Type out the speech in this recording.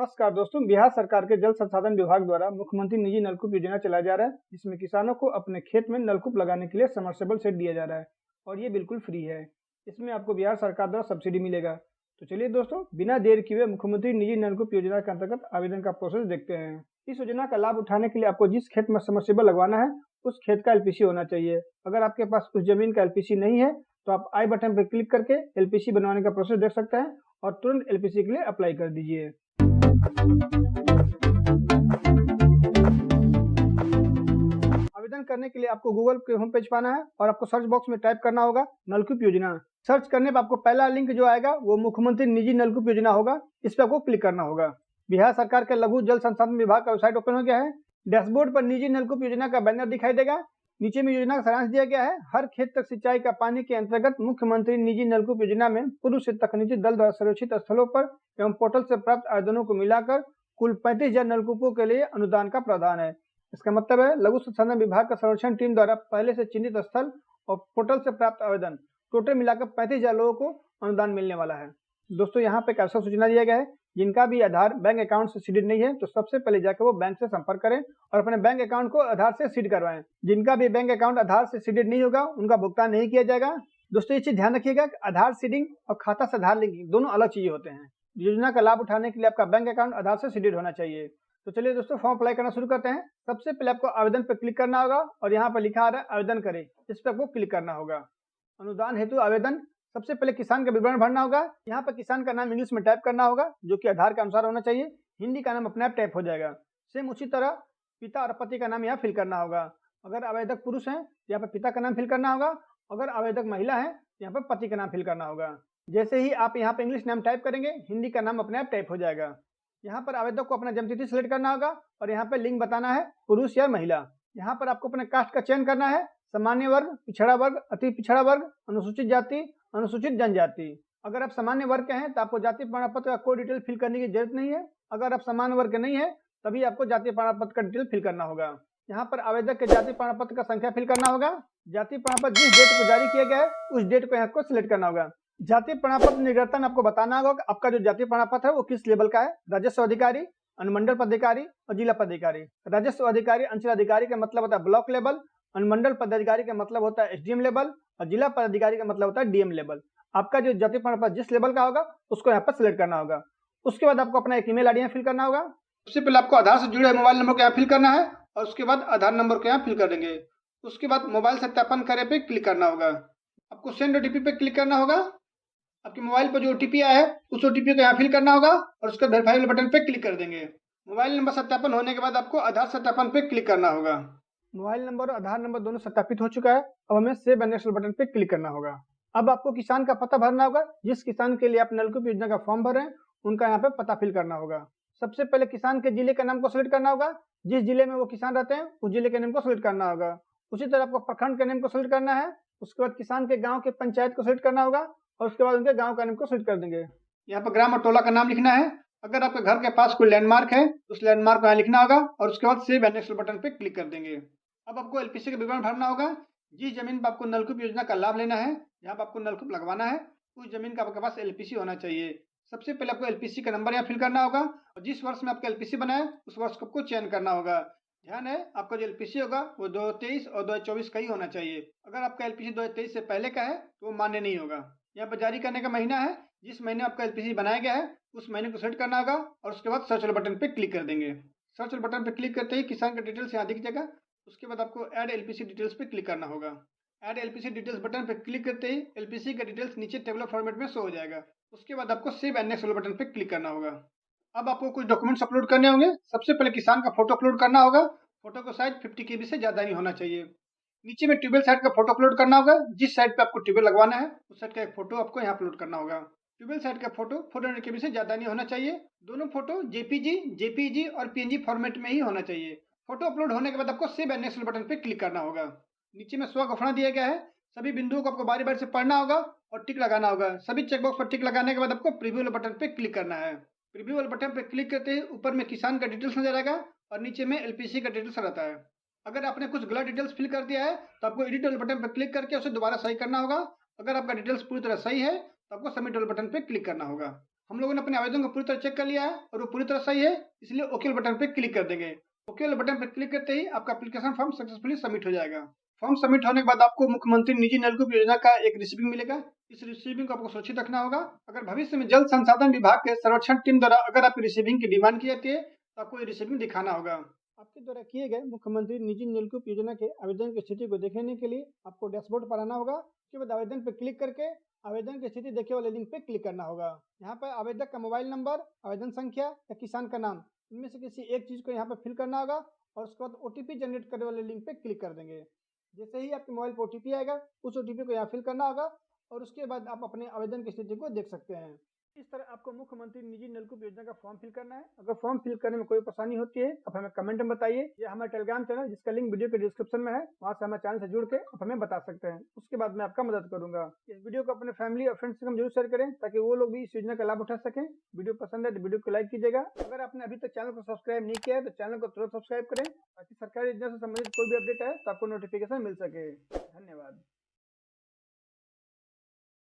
नमस्कार दोस्तों, बिहार सरकार के जल संसाधन विभाग द्वारा मुख्यमंत्री निजी नलकूप योजना चलाया जा रहा है, जिसमें किसानों को अपने खेत में नलकूप लगाने के लिए समरसेबल सेट दिया जा रहा है और ये बिल्कुल फ्री है। इसमें आपको बिहार सरकार द्वारा सब्सिडी मिलेगा। तो चलिए दोस्तों, बिना देर किए हुए मुख्यमंत्री निजी नलकूप योजना के अंतर्गत आवेदन का प्रोसेस देखते हैं। इस योजना का लाभ उठाने के लिए आपको जिस खेत में समरसेबल लगवाना है उस खेत का एलपीसी होना चाहिए। अगर आपके पास उस जमीन का एलपीसी नहीं है तो आप आई बटन पर क्लिक करके एलपीसी बनवाने का प्रोसेस देख सकते हैं और तुरंत एलपीसी के लिए अप्लाई कर दीजिए। आवेदन करने के लिए आपको गूगल के होम पेज पाना है और आपको सर्च बॉक्स में टाइप करना होगा नलकूप योजना। सर्च करने पर आपको पहला लिंक जो आएगा वो मुख्यमंत्री निजी नलकूप योजना होगा, इस पर आपको क्लिक करना होगा। बिहार सरकार के लघु जल संसाधन विभाग का वेबसाइट ओपन हो गया है। डैशबोर्ड पर निजी नलकूप योजना का बैनर दिखाई देगा। नीचे में योजना का सारांश दिया गया है। हर खेत तक सिंचाई का पानी के अंतर्गत मुख्यमंत्री निजी नलकूप योजना में पूर्व से तकनीकी दल द्वारा संरक्षित स्थलों पर एवं पोर्टल से प्राप्त आवेदनों को मिलाकर कुल 35,000 नलकूपों के लिए अनुदान का प्रावधान है। इसका मतलब है लघु संसाधन विभाग का सर्वेक्षण टीम द्वारा पहले से चिन्हित स्थल और पोर्टल से प्राप्त आवेदन टोटल मिलाकर 35,000 लोगों को अनुदान मिलने वाला है। दोस्तों, यहाँ पे एक ऐसा सूचना दिया गया है, जिनका भी आधार बैंक अकाउंट से सीडेड नहीं है तो सबसे पहले जाकर वो बैंक से संपर्क करें और अपने बैंक अकाउंट को आधार से सीड करवाएं। जिनका भी बैंक अकाउंट आधार से सीडेड नहीं होगा उनका भुगतान नहीं किया जाएगा। दोस्तों, ये चीज ध्यान रखिएगा कि आधार सीडिंग और खाता से आधार लिंकिंग दोनों अलग चीजें होते हैं। योजना का लाभ उठाने के लिए आपका बैंक अकाउंट आधार से सीडेड होना चाहिए। तो चलिए दोस्तों, फॉर्म अप्लाई करना शुरू करते हैं। सबसे पहले आपको आवेदन पर क्लिक करना होगा और यहाँ पर लिखा आ रहा है आवेदन करें, इस पर आपको क्लिक करना होगा। अनुदान हेतु आवेदन, सबसे पहले किसान का विवरण भरना होगा। यहाँ पर किसान का नाम इंग्लिश में टाइप करना होगा जो कि आधार के अनुसार होना चाहिए। हिंदी का नाम अपने आप टाइप हो जाएगा। सेम उसी तरह पिता और पति का नाम यहाँ फिल करना होगा। अगर आवेदक पुरुष हैं तो यहाँ पर पिता का नाम फिल करना होगा। अगर आवेदक महिला है तो यहाँ पर पति का नाम फिल करना होगा। जैसे ही आप यहाँ पर इंग्लिश नाम टाइप करेंगे हिंदी का नाम अपने आप टाइप हो जाएगा। यहाँ पर आवेदक को अपना जन्मतिथि सिलेक्ट करना होगा और यहाँ पर लिंग बताना है, पुरुष या महिला। यहाँ पर आपको अपने कास्ट का चयन करना है, सामान्य वर्ग, पिछड़ा वर्ग, अति पिछड़ा वर्ग, अनुसूचित जाति, अनुसूचित जनजाति। अगर आप सामान्य वर्ग के हैं तो आपको जाति प्रमाण पत्र का कोई डिटेल फिल करने की जरूरत नहीं है। अगर आप सामान्य वर्ग के नहीं है तभी आपको जाति प्रमाण पत्र का डिटेल फिल करना होगा। यहाँ पर आवेदक के जाति प्रमाण पत्र का संख्या फिल करना होगा। जाति प्रमाण पत्र जिस डेट को जारी किया गया है उस डेट को यहाँ को सिलेक्ट करना होगा। जाति प्रमाण पत्र निवर्तन आपको बताना होगा कि आपका जो जाति प्रमाण पत्र है वो किस लेवल का है। राजस्व अधिकारी, अनुमंडल पदाधिकारी और जिला पदाधिकारी। राजस्व अधिकारी अंचल अधिकारी का मतलब होता है ब्लॉक लेवल, अनुमंडल पदाधिकारी का मतलब होता है एसडीएम लेवल और जिला पदाधिकारी का मतलब होता है डीएम लेवल। आपका जो जाति प्रमाण पत्र जिस लेवल का होगा उसको यहाँ पर सिलेक्ट करना होगा। उसके बाद आपको अपना एक ईमेल आईडी फिल करना होगा। सबसे पहले आपको आधार से जुड़े मोबाइल नंबर को यहाँ फिल करना है और उसके बाद आधार नंबर को यहाँ फिल कर देंगे। उसके बाद मोबाइल सत्यापन करे पे क्लिक करना होगा। आपको सेंड ओटीपी पे क्लिक करना होगा। आपके मोबाइल पर जो ओटीपी आया है उस ओटीपी को यहाँ फिल करना होगा और उसके वेरीफाई बटन पे क्लिक कर देंगे। मोबाइल नंबर सत्यापन होने के बाद आपको आधार सत्यापन पे क्लिक करना होगा। मोबाइल नंबर और आधार नंबर दोनों सत्यापित हो चुका है। अब हमें सेव एंड नेक्स्ट बटन पे क्लिक करना होगा। अब आपको किसान का पता भरना होगा। जिस किसान के लिए आप नलकूप योजना का फॉर्म भर रहे हैं उनका यहाँ पे पता फिल करना होगा। सबसे पहले किसान के जिले का नाम को सिलेक्ट करना होगा। जिस जिले में वो किसान रहते हैं उस जिले के नाम को सिलेक्ट करना होगा। उसी तरह आपको प्रखंड के नाम को सिलेक्ट करना है। उसके बाद किसान के गाँव के पंचायत को सिलेक्ट करना होगा और उसके बाद उनके गाँव का नाम को सिलेक्ट कर देंगे। यहाँ पर ग्राम और टोला का नाम लिखना है। अगर आपके घर के पास कोई लैंडमार्क है तो उस लैंडमार्क को यहाँ लिखना होगा और उसके बाद सेव एंड नेक्स्ट बटन पे क्लिक कर देंगे। अब आपको एलपीसी का विवरण भरना होगा। जिस जमीन पर आपको नलकूप योजना का लाभ लेना है, जहाँ पर आपको नलकूप लगवाना है, उस जमीन का आपके पास एलपीसी होना चाहिए। सबसे पहले आपको एलपीसी का नंबर यहाँ फिल करना होगा और जिस वर्ष में आपका एलपीसी बना है उस वर्ष को आपको चयन करना होगा। ध्यान है, आपका जो एलपीसी होगा वो 2023 और 2024 का ही होना चाहिए। अगर आपका एलपीसी 2023 से पहले का है तो वो मान्य नहीं होगा। यहाँ पर जारी करने का महीना है, जिस महीने आपका एलपीसी बनाया गया है उस महीने को सेलेक्ट करना होगा और उसके बाद सर्च वाले बटन पे क्लिक कर देंगे। सर्च वाले बटन पे क्लिक करते ही किसान का डिटेल्स यहाँ दिख जाएगा। उसके बाद आपको ऐड एलपीसी डिटेल्स पे क्लिक करना होगा। ऐड एलपीसी डिटेल्स बटन पे क्लिक करते ही एलपीसी का डिटेल्स नीचे टेबुलर फॉर्मेट में शो हो जाएगा। उसके बाद आपको सेव एंड नेक्स्ट वाले बटन पे क्लिक करना होगा। अब आपको कुछ डॉक्यूमेंट्स अपलोड करने होंगे। सबसे पहले किसान का फोटो अपलोड करना होगा। फोटो का साइज 50 KB से ज्यादा नहीं होना चाहिए। नीचे में ट्यूबवेल साइड का फोटो अपलोड करना होगा। जिस साइड पे आपको ट्यूबवेल लगवाना है उस साइड का एक फोटो आपको यहाँ अपलोड करना होगा। ट्यूबवेल साइड का फोटो 400 KB से ज्यादा नहीं होना चाहिए। दोनों फोटो जेपीजी और पीएनजी फॉर्मेट में ही होना चाहिए। फोटो अपलोड होने के बाद आपको सेव एंड नेक्स्ट बटन पे क्लिक करना होगा। नीचे में स्व घोषणा दिया गया है। सभी बिंदुओं को आपको बारी बारी से पढ़ना होगा और टिक लगाना होगा। सभी चेकबॉक्स पर टिक लगाने के बाद आपको प्रीव्यू वाले बटन पे क्लिक करना है। प्रीव्यू वाले बटन पे क्लिक करते ही ऊपर में किसान का डिटेल्स नजर आएगा और नीचे में एलपीसी का डिटेल्स रहता है। अगर आपने कुछ गलत डिटेल्स फिल कर दिया है तो आपको एडिट वाले बटन पर क्लिक करके उसे दोबारा सही करना होगा। अगर आपका डिटेल्स पूरी तरह सही है तो आपको सबमिट वाले बटन पे क्लिक करना होगा। हम लोगों ने अपने आवेदन को पूरी तरह चेक कर लिया है और वो पूरी तरह सही है, इसलिए ओके बटन पे क्लिक कर देंगे। ओके बटन पे क्लिक करते ही आपका एप्लीकेशन फॉर्म सक्सेसफुली सबमिट हो जाएगा। फॉर्म सबमिट होने के बाद आपको मुख्यमंत्री निजी नलकूप योजना का एक रिसीविंग मिलेगा। इस रिसीविंग को आपको सुरक्षित रखना होगा। अगर भविष्य में जल संसाधन विभाग के सर्वेक्षण टीम द्वारा अगर आपकी रिसीविंग की डिमांड की जाती है तो आपको ये रिसीविंग दिखाना होगा। आपके द्वारा किए गए मुख्यमंत्री निजी नलकूप योजना के आवेदन की स्थिति को देखने के लिए आपको डैशबोर्ड पर आना होगा। उसके बाद आवेदन पर क्लिक करके आवेदन की स्थिति देखे वाले लिंक पे क्लिक करना होगा। यहाँ पर आवेदक का मोबाइल नंबर, आवेदन संख्या या किसान का नाम, इनमें से किसी एक चीज को यहाँ पर फिल करना होगा और उसके बाद ओटीपी जनरेट करने वाले लिंक पे क्लिक कर देंगे। जैसे ही आपके मोबाइल पर ओटीपी आएगा उस ओटीपी को यहाँ फिल करना होगा और उसके बाद आप अपने आवेदन की स्थिति को देख सकते हैं। इस तरह आपको मुख्यमंत्री निजी नलकूप योजना का फॉर्म फिल करना है। अगर फॉर्म फिल करने में कोई परेशानी होती है आप हमें कमेंट में बताइए। यह हमारा टेलीग्राम चैनल जिसका लिंक वीडियो के डिस्क्रिप्शन में है, वहां से हमारे चैनल से जुड़ के आप हमें बता सकते हैं। उसके बाद मैं आपका मदद करूंगा। इस वीडियो को अपने फैमिली और फ्रेंड्स से जरूर शेयर करें ताकि वो लोग भी इस योजना का लाभ उठा सकें। वीडियो पसंद है तो वीडियो को लाइक कीजिएगा। अगर आपने अभी तक चैनल को सब्सक्राइब नहीं किया है तो चैनल को तुरंत सब्सक्राइब करें ताकि सरकारी योजना से संबंधित कोई भी अपडेट है तो आपको नोटिफिकेशन मिल सके। धन्यवाद।